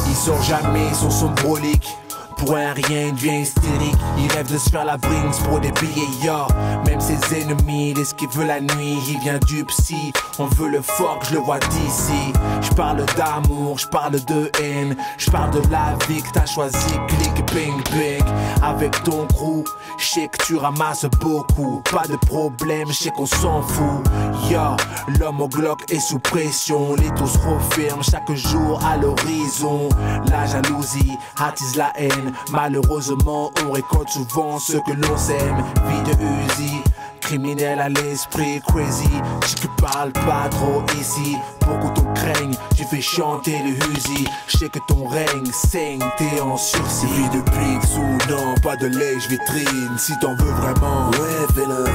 Il sort jamais son symbolique. Pour un rien, il devient hystérique. Il rêve de se faire la brings pour des billets, ya. Même ses ennemis, il esquive la nuit. Il vient du psy, on veut le fuck, je le vois d'ici. Je parle d'amour, je parle de haine. Je parle de la vie que t'as choisi, click, bing, bing. Avec ton crew, je sais que tu ramasses beaucoup. Pas de problème, je sais qu'on s'en fout. Ya, l'homme au Glock est sous pression. Les taux se referment chaque jour à l'horizon. La jalousie attise la haine. Malheureusement, on récolte souvent ce que l'on sème. Vie de Uzi, criminel à l'esprit crazy. Je te parle pas trop ici. Beaucoup t'en craignent, tu fais chanter le Uzi. Je sais que ton règne saigne, t'es en sursis. Vie de Pix ou non, pas de lèche vitrine. Si t'en veux vraiment, ouais fais-le.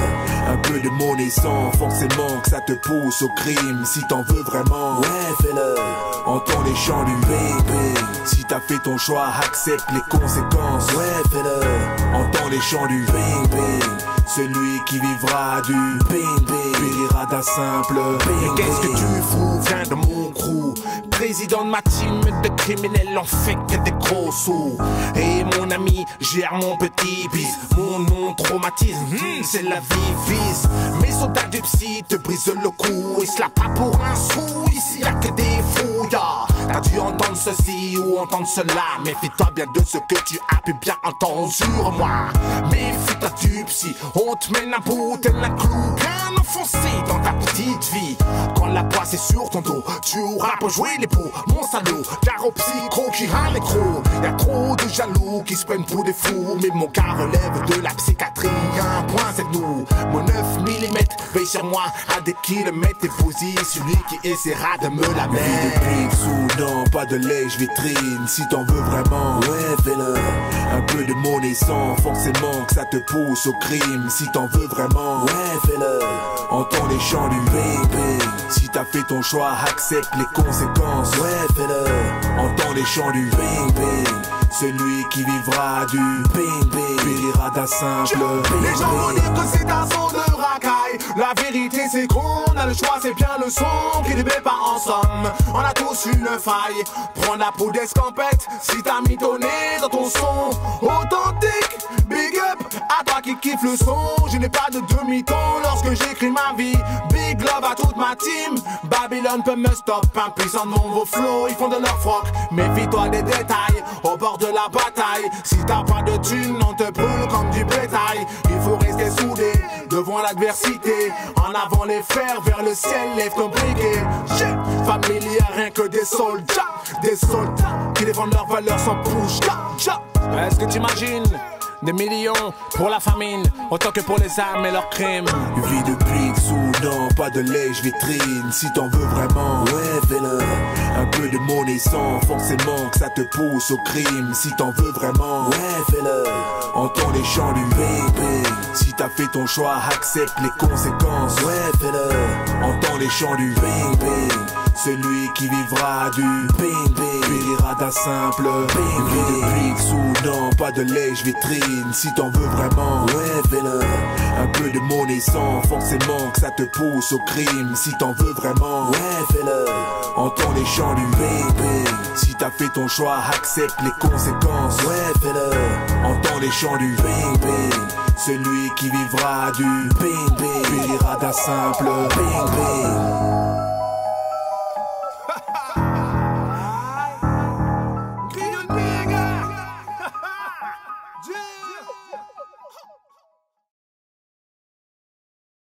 Un peu de monnaie sans forcément que ça te pousse au crime. Si t'en veux vraiment, ouais fais-le. Entends les chants du bébé. Si t'as fait ton choix, accepte les conséquences. Ouais fais-le. Entends les chants du bébé. Celui qui vivra du bing-bing périra d'un simple bing-bing. Qu'est-ce que tu fous? Viens de mon crew. Président de ma team de criminels en fait que des gros sous. Et mon ami gère mon petit bis. Mon nom traumatisme, c'est la vie fils. Mes soldats du psy te brisent le cou. Et cela pas pour un sou, ici y'a que des fous, ya. T'as dû entendre ceci ou entendre cela. Méfie-toi bien de ce que tu as pu bien entendre sur moi. Méfie-toi du psy, on te mène à bout, tel un clou bien enfoncé dans ta petite vie. Quand la poisse est sur ton dos, tu auras pour jouer les pots, mon salaud. Car au psycho qui a l'écro, y'a trop de jaloux qui se prennent pour des fous. Mais mon cas relève de la psychiatrie, un point c'est nous. Mon 9 mm veille sur moi à des kilomètres et posé celui qui essaiera de me la mettre. Non, pas de lèche vitrine. Si t'en veux vraiment, ouais fais-le. Un peu de monnaie sans forcément que ça te pousse au crime. Si t'en veux vraiment, ouais fais-le. Entends les chants du bébé. Si t'as fait ton choix, accepte les conséquences. Ouais fais-le. Entends les chants du bébé. Celui qui vivra du bing-bing périra d'un simple bing-bing. Les gens vont dire que c'est un son de racaille. La vérité c'est qu'on a le choix, c'est bien le son qui ne met pas en somme. On a tous une faille. Prends la peau d'escampette si t'as mitonné dans ton son authentique. Big up à toi qui kiffe le son. Je n'ai pas de demi-ton lorsque j'écris ma vie. Big love à toute ma team. Babylone peut me stop. Impuissant de nouveaux flows, ils font de leur froc. Méfie-toi des détails au bord de la bataille. Si t'as pas de thunes, on te brûle comme du bétail. Il faut rester soudé devant l'adversité. En avant les fers, vers le ciel, lève ton briquet. Familier, rien que des soldats. Des soldats qui défendent leurs valeurs sans push. Est-ce que t'imagines des millions pour la famine, autant que pour les âmes et leurs crimes? Vie de Pix ou non, pas de lèche vitrine. Si t'en veux vraiment, ouais fais-le. Un peu de monnaie sans forcément que ça te pousse au crime. Si t'en veux vraiment, ouais fais-le. Entends les chants du bébé. Si t'as fait ton choix, accepte les conséquences. Ouais fais-le. Entends les chants du bébé. Celui qui vivra du bing-bing périra d'un simple bing-bing. Vie de Pix ou non, pas de lèche vitrine. Si t'en veux vraiment, ouais fais-le. Un peu de monnaie sans forcément que ça te pousse au crime. Si t'en veux vraiment, ouais fais-le. Entends les chants du bébé. Si t'as fait ton choix, accepte les conséquences. Ouais fais-le. Entends les chants du bing-bing. Celui qui vivra du bing-bing périra d'un simple bing-bing.